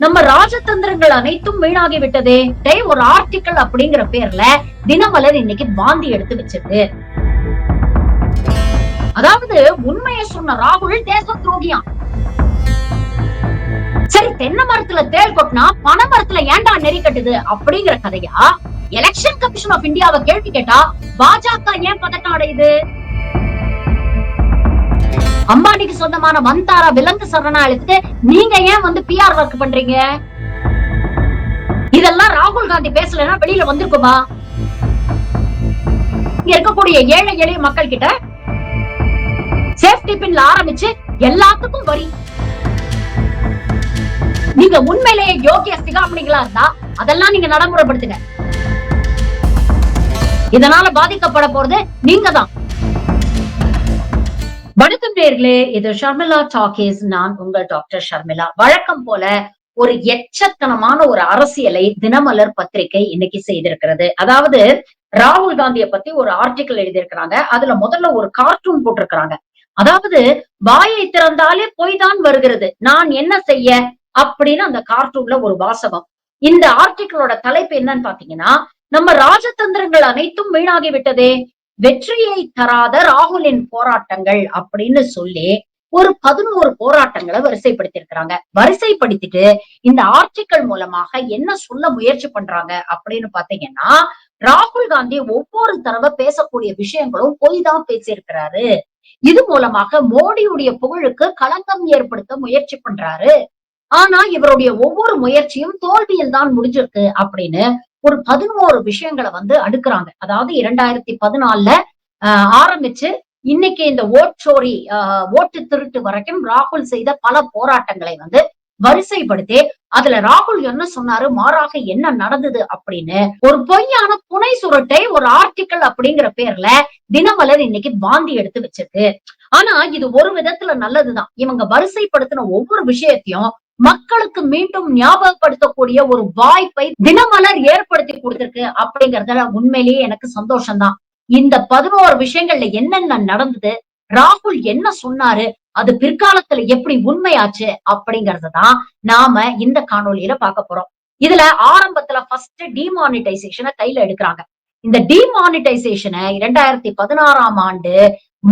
நம்ம ராஜதந்திரங்கள் அனைத்தும் வீணாகி விட்டதே. ஒரு ஆர்டிக்கல் அப்படிங்கிற பேர்ல தினமலர் இன்னைக்கு வாந்தி எடுத்து வச்சிருக்கு. அதாவது உண்மையை சொன்ன ராகுல் தேச துரோகியாம். சரி, தென்னை மரத்துல தேள் கொட்டினா பனை மரத்துல ஏன்டா நெறி கட்டுது அப்படிங்கிற கதையா? எலெக்ஷன் கமிஷன் ஆஃப் இந்தியாவை கேள்வி கேட்டா பாஜக ஏன் பதட்டம் அடையுது? அம்பானிக்கு சொந்தமான வந்தாரா விலங்கு சரணாலயத்துக்கு நீங்க ஏன் வந்து பிஆர் ஒர்க் பண்றீங்க? இதெல்லாம் ராகுல் காந்தி பேசலன்னா வெளியில வந்திருக்குமா? இங்க இருக்கக்கூடிய ஏழை எளிய மக்கள் கிட்ட சேஃப்டி பின்ல ஆரம்பிச்சு எல்லாத்துக்கும் வரி. நீங்க உண்மையிலேயே யோகிய சிகாமணிகளா இருந்தா அதெல்லாம் நீங்க நடைமுறைப்படுத்துங்க. இதனால பாதிக்கப்பட போறது நீங்க தான். வணக்கம் நேயர்களே, இது ஷர்மிளா டாக்கீஸ். நான் உங்கள் டாக்டர் ஷர்மிளா. வழக்கம் போல ஒரு எச்சத்தனமான ஒரு அரசியலை தினமலர் பத்திரிகை இன்னைக்கு செய்திருக்கிறது. அதாவது ராகுல் காந்தியை பத்தி ஒரு ஆர்டிக்கல் எழுதியிருக்கிறாங்க. அதுல முதல்ல ஒரு கார்ட்டூன் போட்டிருக்கிறாங்க. அதாவது வாயை திறந்தாலே பொய் தான் வருகிறது, நான் என்ன செய்ய அப்படின்னு அந்த கார்ட்டூன்ல ஒரு வாசகம். இந்த ஆர்டிக்கிளோட தலைப்பு என்னன்னு பாத்தீங்கன்னா, நம்ம ராஜதந்திரங்கள் அனைத்தும் வீணாகி விட்டதே, வெற்றியை தராத ராகுலின் போராட்டங்கள் அப்படின்னு சொல்லி ஒரு 11 போராட்டங்களை வரிசைப்படுத்திருக்கிறாங்க. வரிசைப்படுத்திட்டு இந்த ஆர்டிக்கல் மூலமாக என்ன சொல்ல முயற்சி பண்றாங்க அப்படின்னு பாத்தீங்கன்னா, ராகுல் காந்தி ஒவ்வொரு தடவை பேசக்கூடிய விஷயங்களும் பொய் தான் பேசியிருக்கிறாரு. இது மூலமாக மோடியுடைய புகழுக்கு களங்கம் ஏற்படுத்த முயற்சி பண்றாரு. ஆனா இவருடைய ஒவ்வொரு முயற்சியும் தோல்வியில் தான் முடிஞ்சிருக்கு அப்படின்னு ஒரு 11 விஷயங்களை வந்து அடுக்குறாங்க. அதாவது 2014 ஆரம்பிச்சு இன்னைக்கு இந்த ஓட்சோரி ஓட்டு திருட்டு வரைக்கும் ராகுல் செய்த பல போராட்டங்களை வந்து வரிசைப்படுத்தி அதுல ராகுல் என்ன சொன்னாரு, மாறாக என்ன நடந்தது அப்படின்னு ஒரு பொய்யான புனை சுருட்டை ஒரு ஆர்டிக்கல் அப்படிங்கிற பேர்ல தினமலர் இன்னைக்கு வாந்தி எடுத்து வச்சிருக்கு. ஆனா இது ஒரு விதத்துல நல்லதுதான். இவங்க வரிசைப்படுத்தின ஒவ்வொரு விஷயத்தையும் மக்களுக்கு மீண்டும் ஞாபகப்படுத்தக்கூடிய ஒரு வாய்ப்பை தினமலர் ஏற்படுத்தி கொடுத்திருக்கு அப்படிங்கறதுல உண்மையிலேயே எனக்கு சந்தோஷம்தான். இந்த 11 விஷயங்கள்ல என்னென்ன நடந்தது, ராகுல் என்ன சொன்னாரு, அது பிற்காலத்துல எப்படி உண்மையாச்சு அப்படிங்கறதுதான் நாம இந்த காணொலியில பார்க்க போறோம். இதுல ஆரம்பத்துல ஃபர்ஸ்ட் டிமானிட்டைசேஷனை கையில எடுக்கிறாங்க. இந்த டிமானிட்டைசேஷனை 2016 ஆண்டு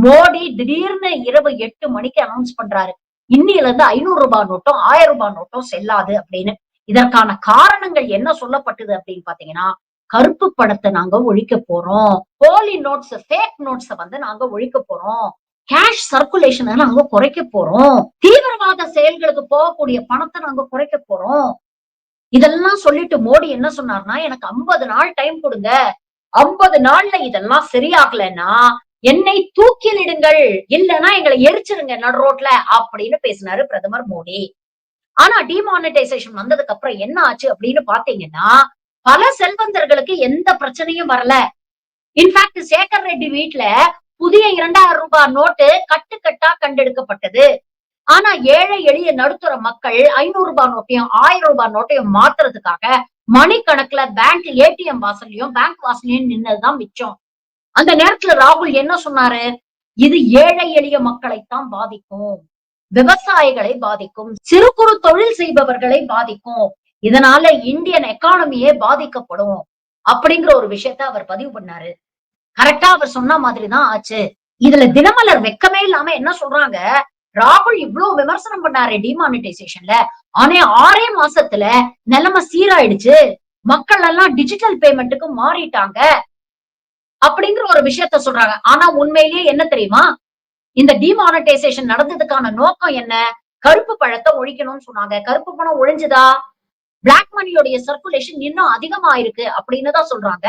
மோடி திடீர்னு இரவு 8 மணிக்கு அனௌன்ஸ் பண்றாரு. இன்னில இருந்து 500 ரூபாய் நோட்டும் 1000 ரூபாய் நோட்டும் செல்லாது அப்படின்னு. இதற்கான காரணங்கள் என்ன சொல்லப்பட்டது அப்படின்னு பாத்தீங்கன்னா, கருப்பு பணத்தை நாங்க ஒழிக்க போறோம், போலி நோட்ஸ் ஃபேக் நோட்ஸ் வந்து நாங்க ஒழிக்க போறோம், கேஷ் சர்க்குலேஷனை நாங்க குறைக்க போறோம், தீவிரவாத செயல்களுக்கு போகக்கூடிய பணத்தை நாங்க குறைக்க போறோம். இதெல்லாம் சொல்லிட்டு மோடி என்ன சொன்னார்னா, எனக்கு 50 நாள் டைம் கொடுங்க, 50 நாள்ல இதெல்லாம் சரியாகலன்னா என்னை தூக்கிலிடுங்கள், இல்லைன்னா எங்களை எரிச்சிருங்க நடு ரோட்ல அப்படின்னு பேசினாரு பிரதமர் மோடி. ஆனா டிமானிட்டைசேஷன் வந்ததுக்கு அப்புறம் என்ன ஆச்சு அப்படின்னு பாத்தீங்கன்னா, பல செல்வந்தர்களுக்கு எந்த பிரச்சனையும் வரல. இன்ஃபேக்ட் சேகர் ரெட்டி வீட்டுல புதிய 2000 ரூபாய் நோட்டு கட்டுக்கட்டா கண்டெடுக்கப்பட்டது. ஆனா ஏழை எளிய நடுத்தர மக்கள் 500 ரூபாய் நோட்டையும் 1000 ரூபாய் நோட்டையும் மாத்துறதுக்காக மணிக்கணக்குல பேங்க் ஏடிஎம் வாசல்லையும் பேங்க் வாசல்லையும் நின்னதுதான் மிச்சம். அந்த நேரத்துல ராகுல் என்ன சொன்னாரு, இது ஏழை எளிய மக்களைத்தான் பாதிக்கும், விவசாயிகளை பாதிக்கும், சிறு குறு தொழில் செய்பவர்களை பாதிக்கும், இதனால இந்தியன் எக்கானமியே பாதிக்கப்படும் அப்படிங்கிற ஒரு விஷயத்த அவர் பதிவு பண்ணாரு. கரெக்டா அவர் சொன்ன மாதிரிதான் ஆச்சு. இதுல தினமலர் வெக்கமே இல்லாம என்ன சொல்றாங்க, ராகுல் இவ்வளவு விமர்சனம் பண்ணாரு டிமானிட்டைசேஷன்ல, ஆனா 6 மாசத்துல நிலைமை சீராயிடுச்சு, மக்கள் எல்லாம் டிஜிட்டல் பேமெண்ட்டுக்கு மாறிட்டாங்க அப்படிங்கிற ஒரு விஷயத்த சொல்றாங்க. ஆனா உண்மையிலேயே என்ன தெரியுமா, இந்த டிமானிட்டைசேஷன் நடந்ததுக்கான நோக்கம் என்ன, கருப்பு பணத்தை ஒழிக்கணும்னு சொன்னாங்க. கருப்பு பணம் ஒழிஞ்சுதா? பிளாக் மணியோடைய சர்க்குலேஷன் இன்னும் அதிகமா இருக்கு அப்படின்னு தான் சொல்றாங்க.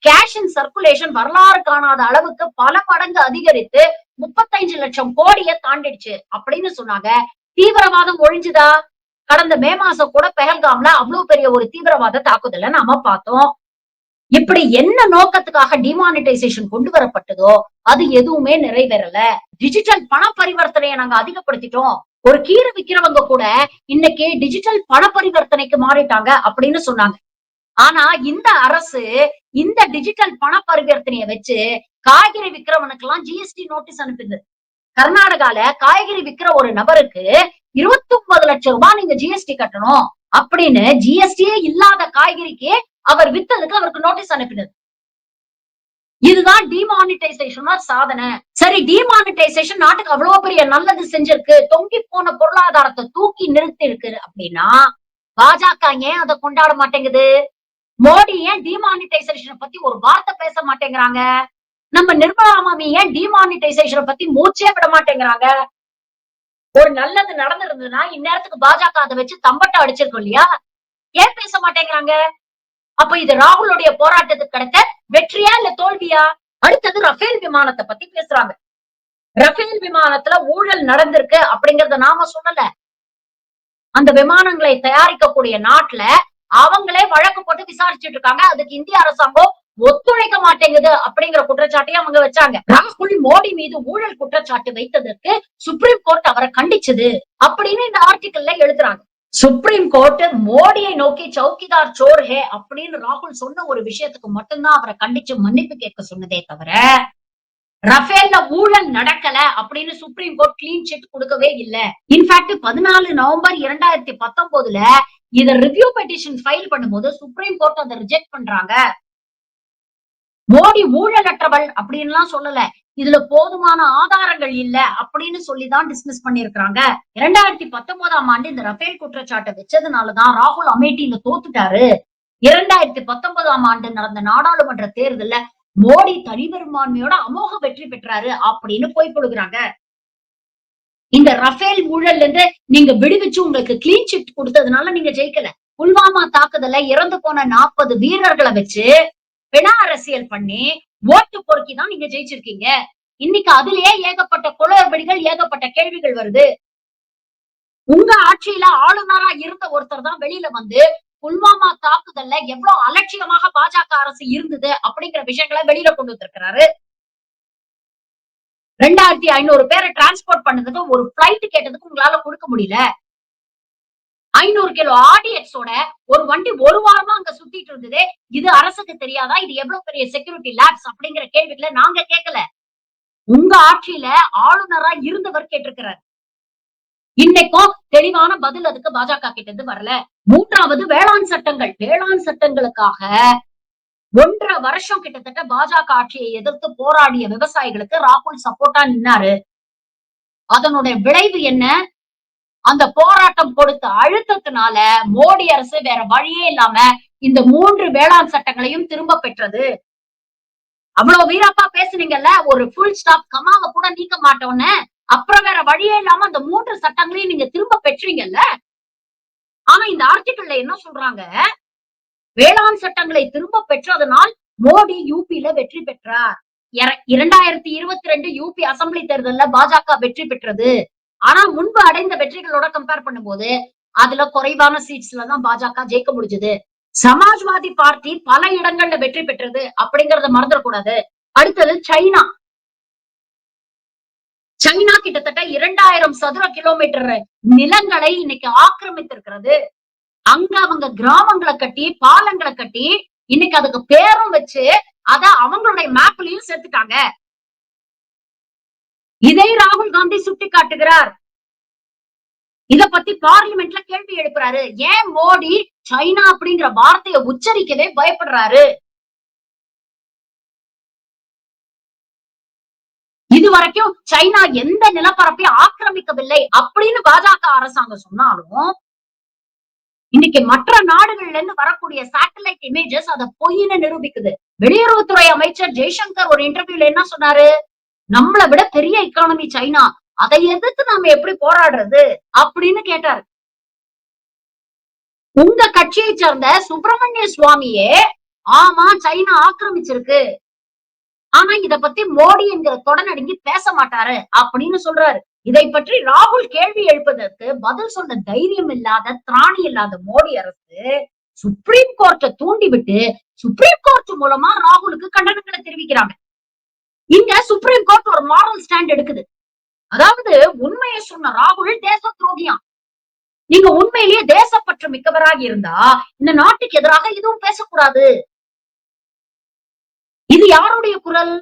கேஷ் இன் சர்க்குலேஷன் வரலாறு காணாத அளவுக்கு பல மடங்கு அதிகரித்து 35 லட்சம் கோடியை தாண்டிடுச்சு அப்படின்னு சொன்னாங்க. தீவிரவாதம் ஒழிஞ்சுதா? கடந்த மே மாசம் கூட பெஹல்காம்ல அவ்வளவு பெரிய ஒரு தீவிரவாத தாக்குதலை நாம பார்த்தோம். இப்படி என்ன நோக்கத்துக்காக டிமானிட்டைசேஷன் கொண்டு வரப்பட்டதோ அது எதுவுமே நிறைவேறல. டிஜிட்டல் பண பரிவர்த்தனையை நாங்க அதிகப்படுத்திட்டோம். ஒரு கீரை விக்கிறவங்க கூட இன்னைக்கு டிஜிட்டல் பண பரிவர்த்தனைக்கு மாறிட்டாங்க அப்படின்னு சொன்னாங்க. ஆனா இந்த அரசு இந்த டிஜிட்டல் பண பரிவர்த்தனையை வச்சு காய்கறி விக்கிறவனுக்கு எல்லாம் ஜிஎஸ்டி நோட்டீஸ் அனுப்புது. கர்நாடகால காய்கறி விக்கிற ஒரு நபருக்கு 29 லட்சம் ரூபாய் நீங்க ஜிஎஸ்டி கட்டணும், அப்படின்னு ஜிஎஸ்டியே இல்லாத காய்கறிக்கு அவர் வித்ததுக்கு அவருக்கு நோட்டீஸ் அனுப்பினது. இதுதான் டிமானிட்டைசேஷன் சாதனை. சரி, டிமானிட்டைசேஷன் நாட்டுக்கு அவ்வளவு பெரிய நல்லது செஞ்சிருக்கு, தொங்கி போன பொருளாதாரத்தை தூக்கி நிறுத்தி இருக்கு அப்படின்னா பாஜக ஏன் அதை கொண்டாட மாட்டேங்குது? மோடி ஏன் டிமானிட்டைசேஷன் பத்தி ஒரு வார்த்தை பேச மாட்டேங்கிறாங்க? நம்ம நிர்மலா மாமி ஏன் டிமானிட்டைசேஷன் பத்தி மூச்சே விட மாட்டேங்கிறாங்க? ஒரு நல்லது நடந்திருந்ததுன்னா இந்நேரத்துக்கு பாஜக அதை வச்சு தம்பட்டம் அடிச்சிருக்கும் இல்லையா? ஏன் பேச மாட்டேங்கிறாங்க? அப்ப இது ராகுலுடைய போராட்டத்துக்கு கிடைத்த வெற்றியா இல்ல தோல்வியா? அடுத்தது ரஃபேல் விமானத்தை பத்தி பேசுறாங்க. ரஃபேல் விமானத்துல ஊழல் நடந்திருக்கு அப்படிங்கறத நாம சொல்லல. அந்த விமானங்களை தயாரிக்கக்கூடிய நாட்டுல அவங்களே வழக்கு போட்டு விசாரிச்சுட்டு இருக்காங்க. அதுக்கு இந்திய அரசாங்கம் ஒத்துழைக்க மாட்டேங்குது அப்படிங்கிற குற்றச்சாட்டையும் அவங்க வச்சாங்க. ராகுல் மோடி மீது ஊழல் குற்றச்சாட்டு வைத்ததற்கு சுப்ரீம் கோர்ட் அவரை கண்டிச்சது அப்படின்னு இந்த ஆர்டிக்கல்ல எழுதுறாங்க. சுப்ரீம் கோர்ட் மோடியை நோக்கி சௌக்கிதார் சோர் ஹே அப்படின்னு ராகுல் சொன்ன ஒரு விஷயத்துக்கு மட்டும்தான் அவரை கண்டிச்சு மன்னிப்பு கேட்க சொன்னதே தவிர ரஃபேல்ல ஊழல் நடக்கல அப்படின்னு சுப்ரீம் கோர்ட் கிளீன் சிட் கொடுக்கவே இல்ல. இன்ஃபேக்ட் 14 நவம்பர் 2019 இத ரிவ்யூ பெட்டிஷன் ஃபைல் பண்ணும்போது சுப்ரீம் கோர்ட் அதை ரிஜெக்ட் பண்றாங்க. மோடி ஊழலற்றவள் அப்படின்லாம் சொல்லல, இதுல போதுமான ஆதாரங்கள் இல்ல அப்படின்னு சொல்லிதான் டிஸ்மிஸ் பண்ணிருக்காங்க. 2019ஆம் ஆண்டு இந்த ரஃபேல் குற்றச்சாட்டை வச்சதுனாலதான் ராகுல் அமேட்டியில தோத்துட்டாரு. 2019ஆம் ஆண்டு நடந்த நாடாளுமன்ற தேர்தல்ல மோடி தனிபெரும்பான்மையோட அமோக வெற்றி பெற்றாரு அப்படின்னு போய் கொடுக்குறாங்க. இந்த ரஃபேல் ஊழல் இருந்து நீங்க விடுவிச்சு உங்களுக்கு கிளீன் சிட் கொடுத்ததுனால நீங்க ஜெயிக்கல. புல்வாமா தாக்குதல இறந்து போன 40 வீரர்களை வச்சு பிண அரசியல் பண்ணி ஓட்டு பொறுக்கி தான் நீங்க ஜெயிச்சிருக்கீங்க. இன்னைக்கு அதுலயே ஏகப்பட்ட குளறுபடிகள், ஏகப்பட்ட கேள்விகள் வருது. உங்க ஆட்சியில ஆளுநரா இருந்த ஒருத்தர் தான் வெளியில வந்து புல்வாமா தாக்குதல்ல எவ்வளவு அலட்சியமாக பாஜக அரசு இருந்தது அப்படிங்கிற விஷயங்களை வெளியில கொண்டு வந்திருக்கிறாரு. 2500 பேரை டிரான்ஸ்போர்ட் பண்ணதுக்கு ஒரு பிளைட் கேட்டதுக்கு உங்களால கொடுக்க முடியல. 500 கிலோ ஆர்டிஎக்ஸோட ஒரு வண்டி ஒரு வாரமா அங்க சுத்திட்டு இருந்தது. இது அரசுக்கு தெரியாதா? இது எவ்வளவு பெரிய செக்யூரிட்டி லேப்ஸ் அப்படிங்கிற கேள்விகளை நாங்க கேட்கல. உங்க ஆட்சியில ஆளுநரா இருந்தவர் கேட்டிருக்கிறார். இன்னைக்கும் தெளிவான பதில் அதுக்கு பாஜக கிட்ட இருந்து வரல. மூன்றாவது வேளாண் சட்டங்கள். வேளாண் சட்டங்களுக்காக 1.5 வருஷம் கிட்டத்தட்ட பாஜக ஆட்சியை எதிர்த்து போராடிய விவசாயிகளுக்கு ராகுல் சப்போர்ட்டா நின்னாரு. அதனுடைய விளைவு என்ன? அந்த போராட்டம் கொடுத்த அழுத்தத்தினால மோடி அரசு வேற வழியே இல்லாம இந்த 3 வேளாண் சட்டங்களையும் திரும்ப பெற்றது. அவ்வளவு வீரப்பா பேசுனீங்கல்ல, ஒரு ஃபுல் ஸ்டாப் கமாவை கூட நீக்க மாட்டோம்னு, அப்புறம் வேற வழியே இல்லாம அந்த 3 சட்டங்களையும் நீங்க திரும்ப பெற்றீங்கல்ல. ஆனா இந்த ஆர்டிக்கல்ல என்ன சொல்றாங்க? வேளாண் சட்டங்களை திரும்ப பெற்றதனால் மோடி யூபியில வெற்றி பெற்றார். 2022 யூபி அசம்பிளி தேர்தல்ல பாஜக வெற்றி பெற்றது. ஆனா முன்பு அடைந்த வெற்றிகளோட கம்பேர் பண்ணும்போது அதுல குறைவான சீட்ஸ்ல தான் பாஜக ஜெயிக்க முடிஞ்சது. சமாஜ்வாதி பார்ட்டி பல இடங்கள்ல வெற்றி பெற்றது அப்படிங்கறத மறந்துடக்கூடாது. அடுத்தது சைனா. சைனா கிட்டத்தட்ட 2000 சதுர கிலோமீட்டர் நிலங்களை இன்னைக்கு ஆக்கிரமித்திருக்கிறது. அங்க அவங்க கிராமங்களை கட்டி, பாலங்களை கட்டி, இன்னைக்கு அதுக்கு பேரும் வச்சு அத அவங்களுடைய மேப்லயும் சேர்த்துட்டாங்க. இதை ராகுல் காந்தி சுட்டி காட்டுகிறார். இத பத்தி பார்லிமெண்ட்ல கேள்வி எழுப்புறாரு. ஏன் மோடி சைனா அப்படிங்கிற வார்த்தையை உச்சரிக்கவே பயப்படுறாரு? இதுவரைக்கும் சைனா எந்த நிலப்பரப்பையும் ஆக்கிரமிக்கவில்லை அப்படின்னு பாஜக அரசாங்கம் சொன்னாலும் இன்னைக்கு மற்ற நாடுகள்ல இருந்து வரக்கூடிய சேட்டலைட் இமேஜஸ் அத பொய்ன்னு நிரூபிக்குது. வெளியுறவுத்துறை அமைச்சர் ஜெய்சங்கர் ஒரு இன்டர்வியூல என்ன சொன்னாரு? நம்மளை விட பெரிய எக்கானமி சைனா, அதை எதிர்த்து நாம எப்படி போராடுறது அப்படின்னு கேட்டாரு. உங்க கட்சியை சேர்ந்த சுப்பிரமணிய சுவாமியே ஆமா சைனா ஆக்கிரமிச்சிருக்கு, ஆனா இத பத்தி மோடி என்கிற தொடநடுங்கி பேச மாட்டாரு அப்படின்னு சொல்றாரு. இதை பற்றி ராகுல் கேள்வி எழுப்பதற்கு பதில் சொல்ல தைரியம் இல்லாத, திராணி இல்லாத மோடி அரசு சுப்ரீம் கோர்ட்டை தூண்டிவிட்டு சுப்ரீம் கோர்ட் மூலமா ராகுலுக்கு கண்டனங்களை தெரிவிக்கிறாங்க. இங்க சுப்ரீம் கோர்ட் ஒரு மாரல் ஸ்டாண்ட் எடுக்குது. அதாவது உண்மையை சொன்ன ராகுல் தேச துரோகியாம். நீங்க உண்மையிலேயே தேசப்பற்று மிக்கவராக இருந்தா இந்த நாட்டுக்கு எதிராக எதுவும் பேசக்கூடாது. இது யாருடைய குரல்?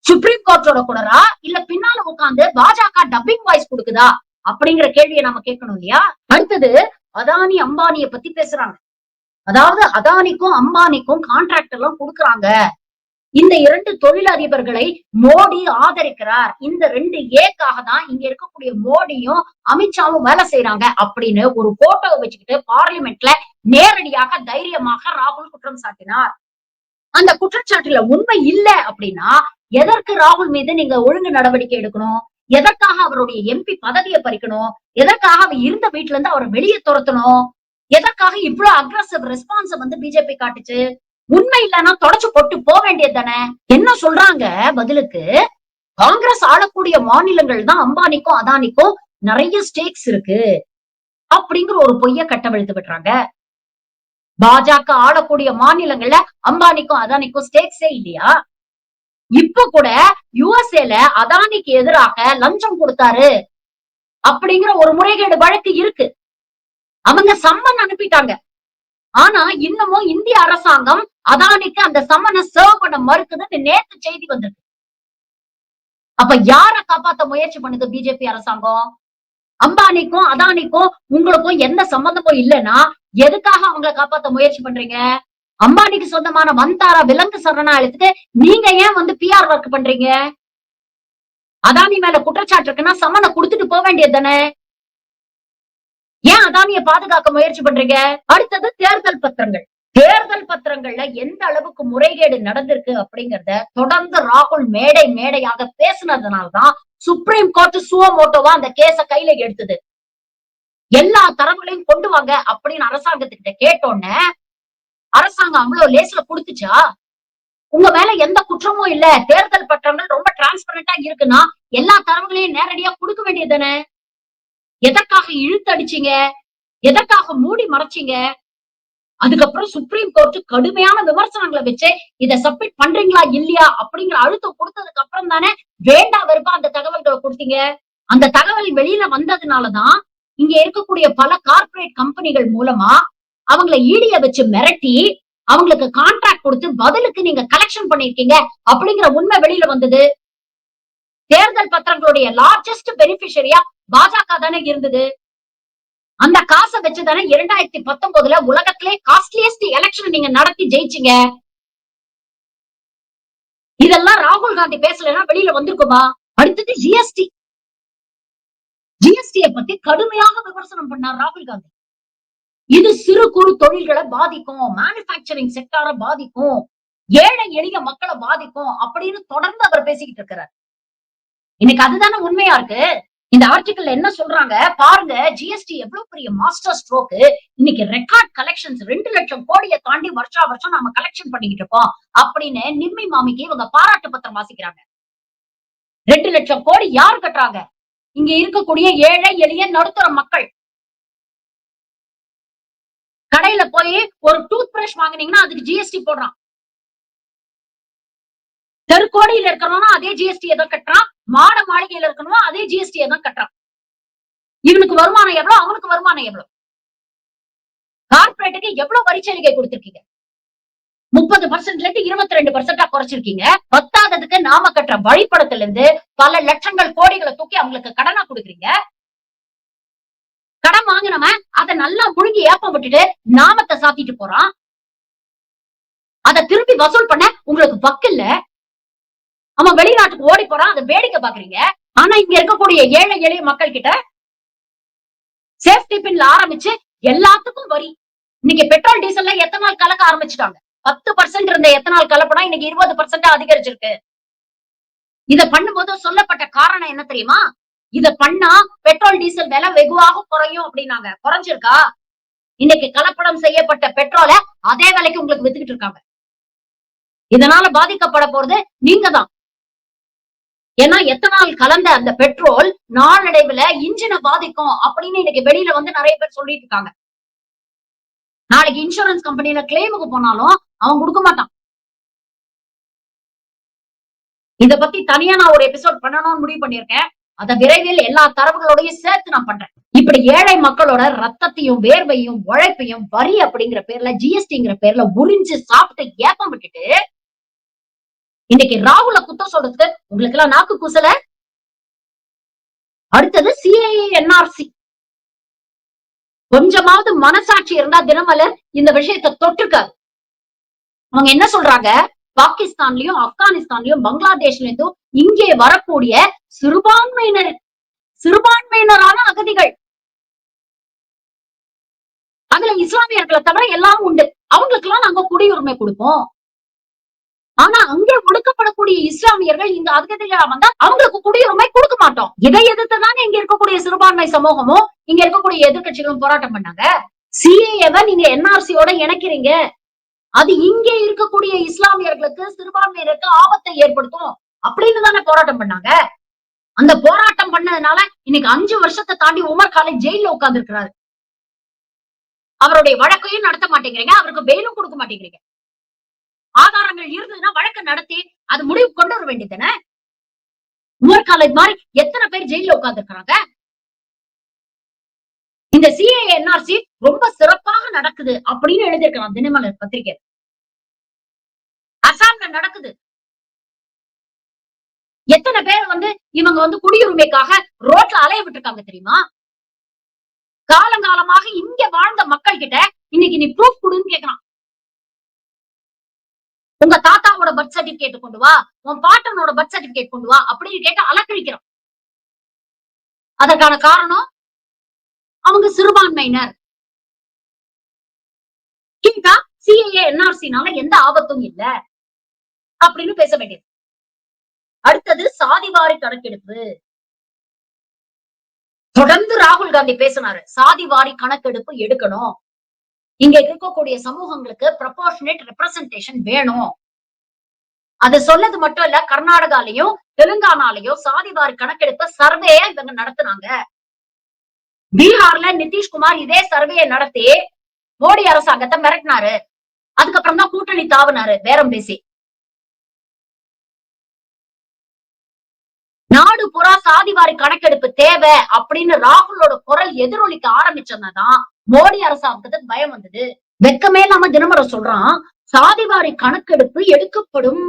சுப்ரீம் கோர்ட்டோட குரலா இல்ல பின்னால உட்கார்ந்து பாஜக டப்பிங் வாய்ஸ் கொடுக்குதா அப்படிங்கிற கேள்வியை நாம கேட்கணும் இல்லையா? அடுத்தது அதானி அம்பானிய பத்தி பேசுறாங்க. அதாவது அதானிக்கும் அம்பானிக்கும் கான்ட்ராக்ட் எல்லாம் கொடுக்கறாங்க. இந்த 2 தொழிலதிபர்களை மோடி ஆதரிக்கிறார். இந்த 2 ஏக்காக தான் இங்க இருக்கக்கூடிய மோடியும் அமித்ஷாவும் வேலை செய்யறாங்க அப்படின்னு ஒரு போட்டோவை வச்சுக்கிட்டு பார்லிமெண்ட்ல நேரடியாக தைரியமாக ராகுல் குற்றம் சாட்டினார். அந்த குற்றச்சாட்டுல உண்மை இல்ல அப்படின்னா எதற்கு ராகுல் மீது நீங்க ஒழுங்கு நடவடிக்கை எடுக்கணும்? எதற்காக அவருடைய எம்பி பதவியை பறிக்கணும்? எதற்காக அவர் இருந்த வீட்டுல இருந்து அவரை வெளியே துரத்தணும்? எதற்காக இவ்வளவு அக்ரஸிவ் ரெஸ்பான்ஸ் பிஜேபி காட்டுச்சு? உண்மை இல்லைன்னா தொடச்சு போட்டு போக வேண்டியது தானே? என்ன சொல்றாங்க பதிலுக்கு? காங்கிரஸ் ஆளக்கூடிய மாநிலங்கள் தான் அம்பானிக்கும் அதானிக்கும் நிறைய ஸ்டேக்ஸ் இருக்கு அப்படிங்கிற ஒரு பொய்ய கட்டவிழ்த்து விடுறாங்க. பாஜக ஆளக்கூடிய மாநிலங்கள்ல அம்பானிக்கும் அதானிக்கும் ஸ்டேக்ஸே இல்லையா? இப்ப கூட யுஎஸ்ஏல அதானிக்கு எதிராக லஞ்சம் கொடுத்தாரு அப்படிங்கிற ஒரு முறைகேடு வழக்கு இருக்கு. அவங்க சம்மன் அனுப்பிட்டாங்க. ஆனா இன்னமும் இந்திய அரசாங்கம் அதானிக்கு அந்த சம்மனை சர்வ் பண்ண மறுக்குதுன்னு நேத்து செய்தி வந்திருக்கு. அப்ப யார காப்பாத்த முயற்சி பண்ணுது பிஜேபி அரசாங்கம்? அம்பானிக்கும் அதானிக்கும் உங்களுக்கும் எந்த சம்பந்தமும் இல்லைன்னா எதுக்காக அவங்களை காப்பாத்த முயற்சி பண்றீங்க? அம்பானிக்கு சொந்தமான வந்தாரா விலங்கு சரணாலயத்துக்கு நீங்க ஏன் பிஆர் ஒர்க் பண்றீங்க? அதானி மேல குற்றச்சாட்டு இருக்குன்னா சம்மனை கொடுத்துட்டு போக வேண்டியது தானே? ஏன் அதானியை பாதுகாக்க முயற்சி பண்றீங்க? அடுத்தது தேர்தல் பத்திரங்கள். தேர்தல் பத்திரங்கள்ல எந்த அளவுக்கு முறைகேடு நடந்திருக்கு அப்படிங்கறத தொடர்ந்து ராகுல் மேடை மேடையாக பேசினதுனால்தான் சுப்ரீம் கோர்ட் சுவமோட்டோவா அந்த கேஸ கையில எடுத்தது. எல்லா தரவுகளையும் கொண்டு வாங்க அப்படின்னு அரசாங்கத்துக்கிட்ட கேட்டோன்னே அரசாங்கம் அவ்வளவு லேஸ்ல கொடுத்துச்சா? உங்க மேல எந்த குற்றமும் இல்ல, தேர்தல் பத்திரங்கள் ரொம்ப டிரான்ஸ்பரண்டா இருக்குன்னா எல்லா தரவுகளையும் நேரடியா கொடுக்க வேண்டியது தானே? எதற்காக இழுத்து அடிச்சீங்க? எதற்காக மூடி மறைச்சீங்க? அதுக்கப்புறம் சுப்ரீம் கோர்ட் கடுமையான விமர்சனங்களை வச்சு இதை சப்மிட் பண்றீங்களா இல்லையா அப்படிங்கிற அழுத்தம் கொடுத்ததுக்கு அப்புறம் தானே வேண்டா வெறுப்பா அந்த தகவல்களை கொடுத்தீங்க. அந்த தகவல் வெளியில வந்ததுனாலதான் இங்க இருக்கக்கூடிய பல கார்பரேட் கம்பெனிகள் மூலமா அவங்களை ஈடிய வச்சு மிரட்டி அவங்களுக்கு கான்ட்ராக்ட் கொடுத்து பதிலுக்கு நீங்க கலெக்ஷன் பண்ணிருக்கீங்க அப்படிங்கிற உண்மை வெளியில வந்தது. தேர்தல் பத்திரங்களுடைய லார்ஜஸ்ட் பெனிஃபிஷரியா பாஜக தானே இருந்தது. அந்த காசை வச்சுதானே 2019 உலகத்திலே காஸ்ட்லியஸ்ட் எலெக்ஷன் நீங்க நடத்தி ஜெயிச்சீங்க. இதெல்லாம் ராகுல் காந்தி பேசலன்னா வெளியில வந்திருக்குமா? அடுத்தது ஜிஎஸ்டி. ஜிஎஸ்டியை பத்தி கடுமையாக விமர்சனம் பண்ணார் ராகுல் காந்தி. இது சிறு குறு தொழில்களை பாதிக்கும், மேனுபேக்சரிங் செக்டாரை பாதிக்கும், ஏழை எளிய மக்களை பாதிக்கும் அப்படின்னு தொடர்ந்து அவர் பேசிக்கிட்டு இருக்கிறார். இன்னைக்கு அதுதானே உண்மையா இருக்கு. இந்த ஆர்டிக்கல் என்ன சொல்றாங்க பாருங்க, ஜிஎஸ்டி எவ்வளவு பெரிய மாஸ்டர் ஸ்ட்ரோக். இன்னைக்கு ரெக்கார்ட் கலெக்ஷன்ஸ் 2 லட்சம் கோடியை தாண்டி வருஷம் நாம கலெக்ஷன் பண்ணிக்கிட்டு இருக்கோம் அப்படின்னு நிம்மி மாமிக்கு இவங்க பாராட்டு பத்திரம் வாசிக்கிறாங்க. 2 லட்சம் கோடி யார் கட்டுறாங்க? இங்க இருக்கக்கூடிய ஏழை எளிய நடுத்தர மக்கள். கடையில போய் ஒரு டூத் பிரஷ் வாங்கினீங்கன்னா அதுக்கு ஜிஎஸ்டி போடுறான். தெருக்கோடியில இருக்கணும்னா அதே ஜிஎஸ்டி தான் கட்டுறான். மாட மாளிகையில இருக்கணும் அதே ஜிஎஸ்டி தான் கட்டுறான். இவனுக்கு வருமானம் எவ்வளவு, அவனுக்கு வருமானம் எவ்வளவு? கார்பரேட்டுக்கு எவ்வளவு வரிச்சலுகை கொடுத்திருக்கீங்க? 30% 22% குறைச்சிருக்கீங்க. பத்தாததுக்கு நாம கட்டுற வழிபடத்துல இருந்து பல லட்சங்கள் கோடிகளை தூக்கி அவங்களுக்கு கடனா கொடுக்குறீங்க. கடன் வாங்கினவன் அதை நல்லா முழுங்கி ஏப்பம் விட்டுட்டு நாமத்தை சாத்திட்டு போறான். அதை திருப்பி வசூல் பண்ண உங்களுக்கு வக்கில்ல. அவன் வெளிநாட்டுக்கு ஓடி போறான், அதை வேடிக்கை பாக்குறீங்க. ஆனா இங்க இருக்கக்கூடிய ஏழை எளிய மக்கள் கிட்ட சேஃப்டி பின்ல ஆரம்பிச்சு எல்லாத்துக்கும் வரி. இன்னைக்கு பெட்ரோல் டீசல்ல எத்தனால் கலக்க ஆரம்பிச்சுட்டாங்க. 10% இருந்த எத்தனால் கலப்படம் இன்னைக்கு 20% அதிகரிச்சிருக்கு. இத பண்ணும்போது சொல்லப்பட்ட காரணம் என்ன தெரியுமா? இத பண்ணா பெட்ரோல் டீசல் விலை வெகுவாக குறையும் அப்படின்னாங்க. குறைஞ்சிருக்கா? இன்னைக்கு கலப்படம் செய்யப்பட்ட பெட்ரோலை அதே விலைக்கு உங்களுக்கு வித்துக்கிட்டு இருக்காங்க. இதனால பாதிக்கப்பட போறது நீங்க தான். ஏன்னா எத்தனால் கலந்த அந்த பெட்ரோல் நாளடைவுல இன்ஜினை பாதிக்கும் அப்படின்னு இன்னைக்கு வெளியில நிறைய பேர் சொல்லிட்டு இருக்காங்க. நாளைக்கு இன்சூரன்ஸ் கம்பெனில கிளைமுக்கு போனாலும் அவன் கொடுக்க மாட்டான். இத பத்தி தனியா நான் ஒரு எபிசோட் பண்ணணும்னு முடிவு பண்ணிருக்கேன். அத விரைவில் எல்லா தரவுகளோடையும் சேர்த்து நான் பண்றேன். இப்படி ஏழை மக்களோட ரத்தத்தையும் வேர்வையும் உழைப்பையும் வரி அப்படிங்கிற பேர்ல ஜிஎஸ்டிங்கிற பேர்ல உறிஞ்சு சாப்பிட்டு ஏப்பம் விட்டுட்டு இன்னைக்கு ராகுல குத்தம் சொல்றதுக்கு உங்களுக்கு எல்லாம் நாக்கு கூசல? அடுத்தது சிஏஏ என்ஆர்சி. கொஞ்சமாவது மனசாட்சி இருந்தா தினமலர் இந்த விஷயத்தை தொட்டிருக்காரு. அவங்க என்ன சொல்றாங்க, பாகிஸ்தான்லயும் ஆப்கானிஸ்தான்லயும் பங்களாதேஷ்ல இருந்தும் இங்கே வரக்கூடிய சிறுபான்மையினர் சிறுபான்மையினரான அகதிகள், அதுல இஸ்லாமியர்களை தவிர எல்லாம் உண்டு, அவங்களுக்கு எல்லாம் நாங்க குடியுரிமை கொடுப்போம். ஆனா அங்கே ஒடுக்கப்படக்கூடிய இஸ்லாமியர்கள் இந்த அகதிகளா வந்தா அவங்களுக்கு குடியுரிமை கொடுக்க மாட்டோம். இதை எதிர்த்துதானே இங்க இருக்கக்கூடிய சிறுபான்மை சமூகமும் இங்க இருக்கக்கூடிய எதிர்கட்சிகளும் போராட்டம் பண்ணாங்க. சிஏஏவை நீங்க என்ஆர்சியோட இணைக்கிறீங்க, அது இங்கே இருக்கக்கூடிய இஸ்லாமியர்களுக்கு சிறுபான்மையினருக்கு ஆபத்தை ஏற்படுத்தும் அப்படின்னு தானே போராட்டம் பண்ணாங்க. அந்த போராட்டம் பண்ணதுனால இன்னைக்கு 5 வருஷத்தை தாண்டி உமர் காலித் ஜெயில உட்கார்ந்து இருக்கிறாரு. அவருடைய வழக்கையும் நடத்த மாட்டேங்கிறீங்க, அவருக்கு பெயிலும் கொடுக்க மாட்டேங்கிறீங்க. ஆதாரங்கள் இருந்ததுன்னா வழக்கு நடத்தி அது முடிவு கொண்டு வர வேண்டியதுதானே. உமர் காலித் மாதிரி எத்தனை பேர் ஜெயில உட்கார்ந்து இருக்கிறாங்க. இந்த சிஏஏ என்ஆர்சி ரொம்ப சிறப்பாக நடக்குது அப்படின்னு எழுதியிருக்கிறான் தினமலர் பத்திரிகை. அசாம்ல நடக்குது. எத்தனை பேர் இவங்க குடியுரிமைக்காக ரோட்ல அலைய விட்டுருக்காங்க தெரியுமா? காலங்காலமாக இங்க வாழ்ந்த மக்கள் கிட்ட இன்னைக்கு நீ ப்ரூஃப் கொடுன்னு கேட்கறான். உங்க தாத்தாவோட பர்த் சர்டிபிகேட் கொண்டு வா, உன் பாட்டனோட பர்த் சர்டிபிகேட் கொண்டு வா அப்படின்னு கேட்டு அலக்கழிக்கிறோம். அதற்கான காரணம் அவங்க சிறுபான்மையினர். கேட்டா சிஏஏ என்ஆர்சினால எந்த ஆபத்தும் இல்ல அப்படின்னு பேச வேண்டியது. அடுத்தது சாதிவாரி கணக்கெடுப்பு. தொடர்ந்து ராகுல் காந்தி பேசினாரு, சாதிவாரி கணக்கெடுப்பு எடுக்கணும், இங்க இருக்கக்கூடிய சமூகங்களுக்கு ப்ரொபோர்ஷனேட் ரெப்ரசன்டேஷன் வேணும். அது சொன்னது மட்டும் இல்ல, கர்நாடகாலையும் தெலுங்கானாலையும் சாதிவாரி கணக்கெடுப்பு சர்வே இவங்க நடத்தினாங்க. பீகார்ல நிதிஷ்குமார் இதே சர்வே நடத்தி மோடி அரசாங்கத்தை மிரட்டினாரு. அதுக்கப்புறம் தான் கூட்டணி தாவினாரு பேரம் பேசி. நாடு புறா சாதிவாரி கணக்கெடுப்பு தேவை அப்படின்னு ராகுலோட குரல் எதிரொலிக்க ஆரம்பிச்சதுதான் மோடி அரசாங்கத்துக்கு பயம் வந்தது. வெக்கமே இல்லாம தினமலர் சொல்றான், சாதிவாரி கணக்கெடுப்பு எடுக்கப்படும்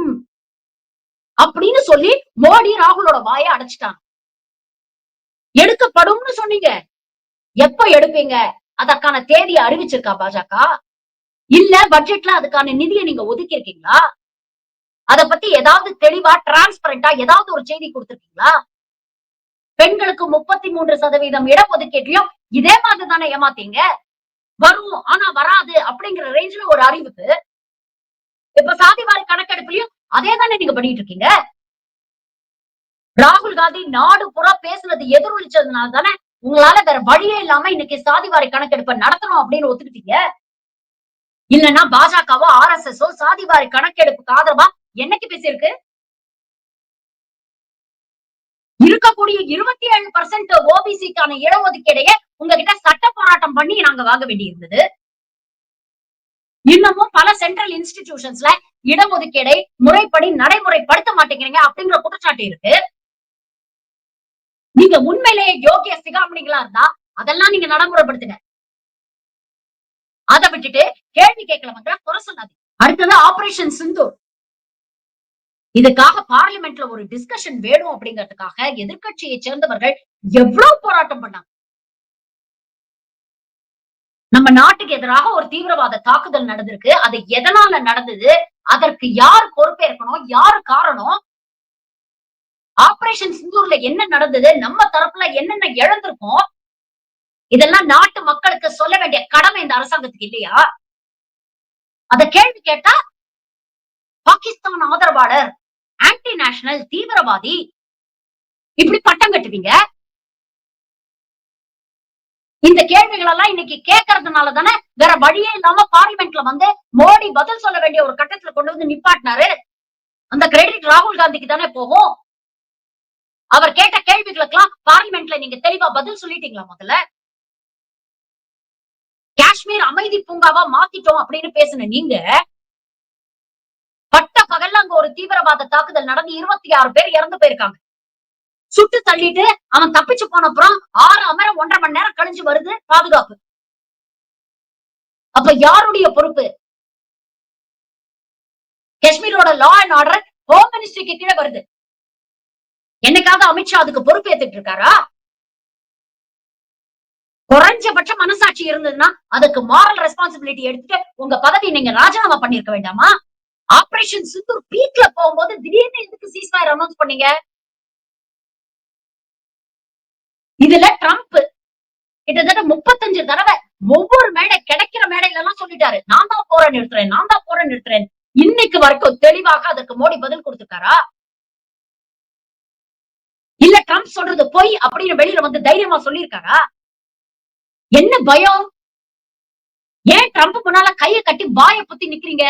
அப்படின்னு சொல்லி மோடி ராகுலோட வாயை அடைச்சிட்டாங்க. எடுக்கப்படும்னு சொன்னீங்க, எப்ப எடுப்பீங்க? அதற்கான தேதியை அறிவிச்சிருக்கா பாஜக? இல்ல பட்ஜெட்ல அதுக்கான நிதியை நீங்க ஒதுக்கி இருக்கீங்களா? அத பத்தி ஏதாவது தெளிவா டிரான்ஸ்பரண்டா ஏதாவது ஒரு செய்தி கொடுத்திருக்கீங்களா? பெண்களுக்கு 33% இடஒதுக்கீட்லயும் இதே மாதிரி தானே ஏமாத்தீங்க. வரும் ஆனா வராது அப்படிங்கிற ரேஞ்சில ஒரு அறிவிப்பு. இப்ப சாதிவாரி கணக்கெடுப்புலயும் அதே தானே நீங்க பண்ணிட்டு இருக்கீங்க. ராகுல் காந்தி நாடு புறா பேசுனது எதிரொலிச்சதுனால தானே உங்களால வேற வழியே இல்லாம இன்னைக்கு சாதிவாரி கணக்கெடுப்பை நடத்தணும் அப்படின்னு ஒத்துக்கிட்டீங்க. இல்லன்னா பாஜகவோ ஆர்எஸ்எஸ் சாதிவாரி கணக்கெடுப்புக்கு ஆதரவா என்னைக்கு பேசியிருக்கு? இருக்கக்கூடிய 27% ஓபிசிக்கான இடஒதுக்கீடையே உங்ககிட்ட சட்ட போராட்டம் பண்ணி நாங்க வாங்க வேண்டி இருந்தது. இன்னமும் பல சென்ட்ரல் இன்ஸ்டிடியூஷன்ஸ்ல இடஒதுக்கீடை முறைப்படி நடைமுறைப்படுத்த மாட்டேங்கிறீங்க அப்படிங்கிற குற்றச்சாட்டு இருக்கு. நீங்க உண்மையிலேயே யோகிய சிகாமணிகளா இருந்தா அதெல்லாம் நீங்க நடைமுறைப்படுத்துங்க. அதை விட்டுட்டு கேள்வி கேட்கல குறை சொல்லாதீங்க. அடுத்தது ஆபரேஷன் சிந்தூர். இதுக்காக பார்லிமெண்ட்ல ஒரு டிஸ்கஷன் வேணும் அப்படிங்கிறதுக்காக எதிர்கட்சியை சேர்ந்தவர்கள் எவ்வளவு போராட்டம் பண்ணாங்க. நம்ம நாட்டுக்கு எதிராக ஒரு தீவிரவாத தாக்குதல் நடந்திருக்கு, அது எதனால நடந்தது, அதற்கு யார் பொறுப்பேற்கணும், யாரு காரணம், ஆபரேஷன் சிந்தூர்ல என்ன நடந்தது, நம்ம தரப்புல என்னென்ன இழந்திருக்கோம், இதெல்லாம் நாட்டு மக்களுக்கு சொல்ல வேண்டிய கடமை இந்த அரசாங்கத்துக்கு இல்லையா? அத கேள்வி கேட்டா பாகிஸ்தான் ஆதரவாளர், ஆன்டி நேஷனல், தீவிரவாதி இப்படி பட்டம் கட்டுவீங்க. இந்த கேள்விகள் எல்லாம் இன்னைக்கு கேட்கறதுனால தானே வேற வழியே இல்லாம பார்லிமெண்ட்ல மோடி பதில் சொல்ல வேண்டிய ஒரு கட்டத்துல கொண்டு வந்து நிப்பாட்டினாரு. அந்த கிரெடிட் ராகுல் காந்திக்கு தானே போகும். அவர் கேட்ட கேள்விகளுக்கெல்லாம் பார்லிமெண்ட்ல நீங்க தெளிவா பதில் சொல்லிட்டீங்களா? முதல்ல காஷ்மீர் அமைதி பூங்காவா மாத்திட்டோம் அப்படின்னு பேசுன நீங்க பட்ட பகல்ல அங்க ஒரு தீவிரவாத தாக்குதல் நடந்து 26 பேர் இறந்து போயிருக்காங்க. சுட்டு தள்ளிட்டு அவன் தப்பிச்சு போன அப்புறம் 6 அமரம் 1.5 மணி நேரம் கழிஞ்சு வருது பாதுகாப்பு. அப்ப யாருடைய பொறுப்பு? காஷ்மீரோட லா அண்ட் ஆர்டர் ஹோம் மினிஸ்ட்ரிக்கு கீழே வருது. என்னைக்காவது அமித்ஷா அதுக்கு பொறுப்பேற்றுட்டு இருக்காரா? குறைஞ்சபட்ச மனசாட்சி இருந்ததுன்னா அதுக்கு மாரல் ரெஸ்பான்சிபிலிட்டி எடுத்துட்டு உங்க பதவி நீங்க ராஜினாமா பண்ணிருக்க வேண்டாமா? ஆபரேஷன் சிந்தூர் பீக்ல போகும்போது திடீர்னு எதுக்கு சீஸ்ஃபயர் அனௌன்ஸ் பண்ணீங்க? இதுல ட்ரம்ப் கிட்டத்தட்ட 35 தடவை ஒவ்வொரு மேடை கிடைக்கிற மேடையில எல்லாம் சொல்லிட்டாரு, நான் தான் போரை நிறுத்துறேன், நான் தான் போரை நிறுத்துறேன். இன்னைக்கு வரைக்கும் தெளிவாக அதற்கு மோடி பதில் கொடுத்திருக்காரா? இல்ல ட்ரம்ப் சொல்றது பொய் அப்படின்னு வெளியில வந்து தைரியமா சொல்லியிருக்காரா? என்ன பயம்? ஏன் ட்ரம்ப் முன்னால கைய கட்டி வாய புத்தி நிக்கிறீங்க?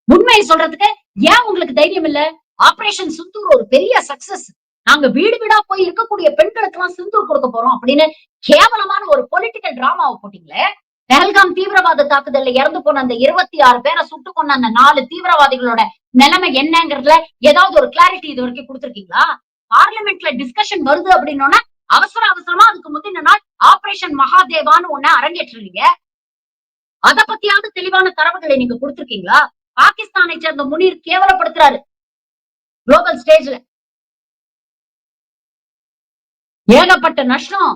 உண்மையை சொல்றதுக்கு ஏன் உங்களுக்கு தைரியம் இல்ல? ஆபரேஷன் சிந்தூர் ஒரு பெரிய சக்சஸ். நாங்க வீடு வீடா போய் இருக்கக்கூடிய பெண்களுக்கு எல்லாம் சிந்தூர் கொடுக்க போறோம் அப்படின்னு கேவலமான ஒரு பொலிட்டிக்கல் டிராமாவை போட்டீங்களே. பெஹல்காம் தீவிரவாத தாக்குதல்ல இறந்து போன அந்த 26 பேரை சுட்டு கொண்ட அந்த 4 தீவிரவாதிகளோட நிலைமை என்னங்கறதுல ஏதாவது ஒரு கிளாரிட்டி இது வரைக்கும் கொடுத்திருக்கீங்களா? பார்லிமெண்ட்ல டிஸ்கஷன் வருது அப்படின்னோன்னா அவசர அவசரமா அதுக்கு முந்தின நாள் ஆபரேஷன் மகாதேவான்னு ஒண்ணு அரங்கேற்றுறீங்க. அத பத்தியாவது தெளிவான தரவுகளை நீங்க கொடுத்திருக்கீங்களா? பாகிஸ்தானை சேர்ந்த முனீர் கேவலப்படுத்துறாரு குளோபல் ஸ்டேஜ்ல. ஏகப்பட்ட நஷ்டம்,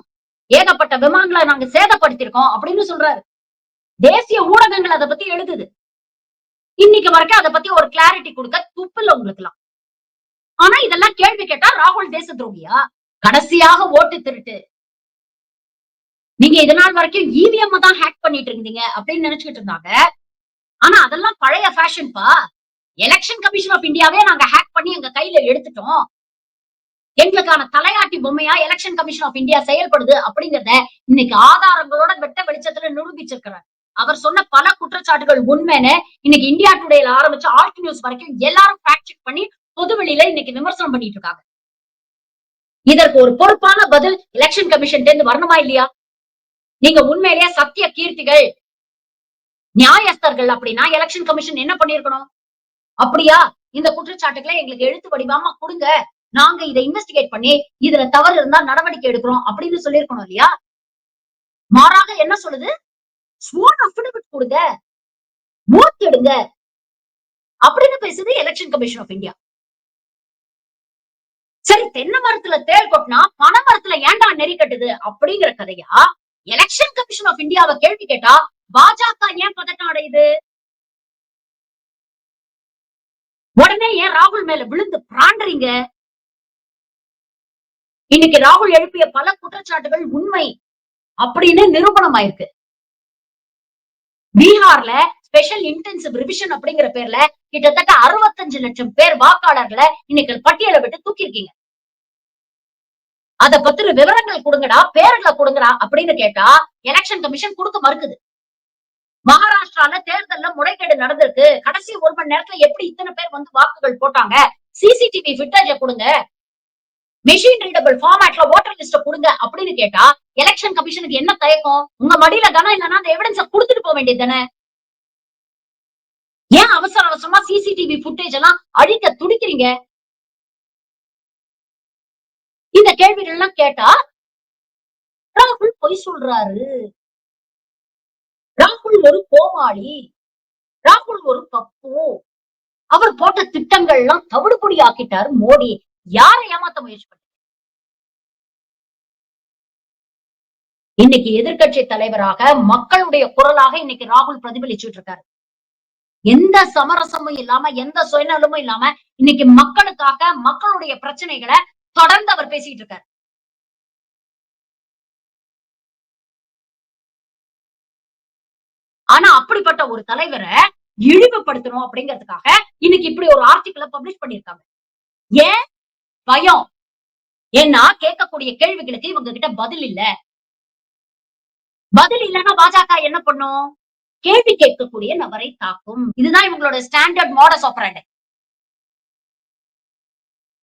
ஏகப்பட்ட விமானங்களை நாங்க சேதப்படுத்திருக்கோம் அப்படின்னு சொல்றாரு. தேசிய ஊடகங்கள் அதை பத்தி எழுதுது. இன்னைக்கு வரைக்கும் அதை பத்தி ஒரு கிளாரிட்டி கொடுக்க துப்பில்ல உங்களுக்கு எல்லாம். ஆனா இதெல்லாம் கேள்வி கேட்டா ராகுல் தேச துரோகியா? கடைசியாக ஓட்டு திருட்டு. நீங்க இதனால் வரைக்கும் இவிஎம் தான் ஹேக் பண்ணிட்டு இருந்தீங்க அப்படின்னு நினைச்சுக்கிட்டு இருந்தாங்க. ஆனா அதெல்லாம் பழைய ஃபேஷன்பா. எலெக்ஷன் கமிஷன் ஆஃப் இந்தியாவே நாங்க ஹேக் பண்ணி எங்க கையில எடுத்துட்டோம். எங்களுக்கான தலையாட்டி பொம்மையா எலெக்ஷன் கமிஷன் ஆஃப் இந்தியா செயல்படுது அப்படிங்கறத இன்னைக்கு ஆதாரங்களோட வெட்ட வெளிச்சத்துல நிரூபிச்சிருக்கிறார். அவர் சொன்ன பல குற்றச்சாட்டுகள் உண்மைன்னு இன்னைக்கு இந்தியா டுடேல ஆரம்பிச்சு ஆல்ட் நியூஸ் வரைக்கும் எல்லாரும் ஃபேக்ட் செக் பண்ணி பொதுவெளியில இன்னைக்கு விமர்சனம் பண்ணிட்டு இருக்காங்க. இதற்கு ஒரு பொறுப்பான பதில் எலெக்ஷன் கமிஷன் இருந்து வரணுமா இல்லையா? நீங்க உண்மையிலேயே சத்திய கீர்த்திகள், நியாயஸ்தர்கள் அப்படின்னா எலெக்ஷன் கமிஷன் என்ன பண்ணிருக்கணும்? அப்படியா இந்த குற்றச்சாட்டுகளை எங்களுக்கு எழுத்து வடிவமா கொடுங்க, நாங்க இதை இன்வெஸ்டிகேட் பண்ணி இதுல தவறு இருந்தா நடவடிக்கை எடுக்கிறோம் அப்படின்னு சொல்லிருக்கணும் இல்லையா? மாறாக என்ன சொல்லுது? ஸ்வோன் அஃபிடவிட் கொடுங்க, மூர்த்தி எடுங்க அப்படின்னு பேசுது எலெக்ஷன் கமிஷன் ஆஃப் இந்தியா. சரி, தென்னை மரத்துல தேள் கொட்டினா பனை மரத்துல ஏன்டா நெறி கட்டுது அப்படிங்கிற கதையா? எலெக்ஷன் கமிஷன் ஆஃப் இந்தியாவை கேள்வி கேட்டா பாஜக ஏன் பதட்டம் அடையுது? உடனே ஏன் ராகுல் மேல விழுந்து பிராண்டுறீங்க? இன்னைக்கு ராகுல் எழுப்பிய பல குற்றச்சாட்டுகள் உண்மை அப்படின்னு நிரூபணம் ஆயிருக்கு. பீகார்ல ஸ்பெஷல் இன்டென்சிவ் ரிவிஷன் அப்படிங்கிற பேர்ல கிட்டத்தட்ட 65 லட்சம் பேர் வாக்காளர்களை இன்னைக்கு பட்டியலை விட்டு தூக்கிருக்கீங்க. அத பத்தின விவரங்கள் கொடுங்கடா, பேர்களை கொடுங்கடா அப்படின்னு கேட்டா எலெக்ஷன் கமிஷன் கொடுக்க மறுக்குது. மகாராஷ்டிரால தேர்தல்ல முறைகேடு நடந்திருக்கு, கடைசி 1 மணி நேரத்துல எப்படி இத்தனை பேர் வந்து வாக்குகள் போட்டாங்க, சிசிடிவி ஃபுட்டேஜ கொடுங்க, மெஷின் ரீடபிள் ஃபார்மேட்ல ஓட்டர் லிஸ்ட கொடுங்க அப்படின்னு கேட்டா எலெக்ஷன் கமிஷனுக்கு என்ன தயக்கம்? உங்க மடியில கனம் இல்லைன்னா அந்த எவிடன்ஸ கொடுத்துட்டு போக வேண்டியது தானே? ஏன் அவசர அவசரமா சிசிடிவி ஃபுட்டேஜ் எல்லாம் அழிக்க துடிக்கிறீங்க? இந்த கேள்விகள் எல்லாம் கேட்டா ராகுல் பொய் சொல்றாரு, ராகுல் ஒரு கோமாளி, ராகுல் ஒரு பப்பு, அவர் போட்ட திட்டங்கள் எல்லாம் தவிடுபொடி ஆக்கிட்டாரு மோடி. யாரை ஏமாத்த முயற்சி பண்ண? இன்னைக்கு எதிர்கட்சி தலைவராக மக்களுடைய குரலாக இன்னைக்கு ராகுல் பிரதிபலிச்சுட்டு இருக்காரு. எந்த சமரசமும் இல்லாம, எந்த சுயநலமும் இல்லாம இன்னைக்கு மக்களுக்காக மக்களுடைய பிரச்சனைகளை தொடர்ந்து அவர் பேசிட்டு இருக்காரு. ஆனா அப்படிப்பட்ட ஒரு தலைவரை இழிவுபடுத்தணும் அப்படிங்கிறதுக்காக இன்னைக்கு இப்படி ஒரு ஆர்டிகிள பப்ளிஷ் பண்ணிருக்காங்க. ஏன் பயம்? ஏன்னா கேட்கக்கூடிய கேள்விகளுக்கு இவங்க கிட்ட பதில் இல்ல. பதில் இல்லைன்னா பாஜக என்ன பண்ணும்? கேள்வி கேட்கக்கூடிய நபரை தாக்கும். இதுதான் இவங்களோட ஸ்டாண்டர்ட் மாடஸ் ஆபரேண்டி.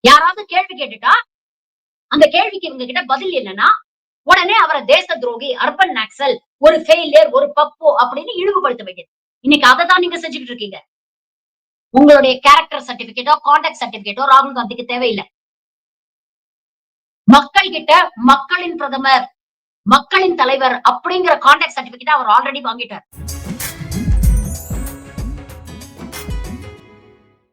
யாராவது கேள்வி கேட்டுட்டா அந்த கேள்விக்கு இவங்க கிட்ட பதில் இல்லைன்னா உடனே அவரை தேச துரோகி, அர்பன் நக்சல், ஒரு ஃபெயிலியர், ஒரு பப்பு அப்படின்னு இழிவுபடுத்த வேண்டியது. இன்னைக்கு அதை தான் நீங்க செஞ்சுக்கிட்டு இருக்கீங்க. உங்களுடைய கேரக்டர் சர்டிபிகேட்டோ கான்டாக்ட் சர்டிபிகேட்டோ ராகுல் காந்திக்கு தேவையில்லை. மக்கள் கிட்ட மக்களின் பிரதமர், மக்களின் தலைவர் அப்படிங்கிற கான்டாக்ட் சர்டிபிகேட் அவர் ஆல்ரெடி வாங்கிட்டார்.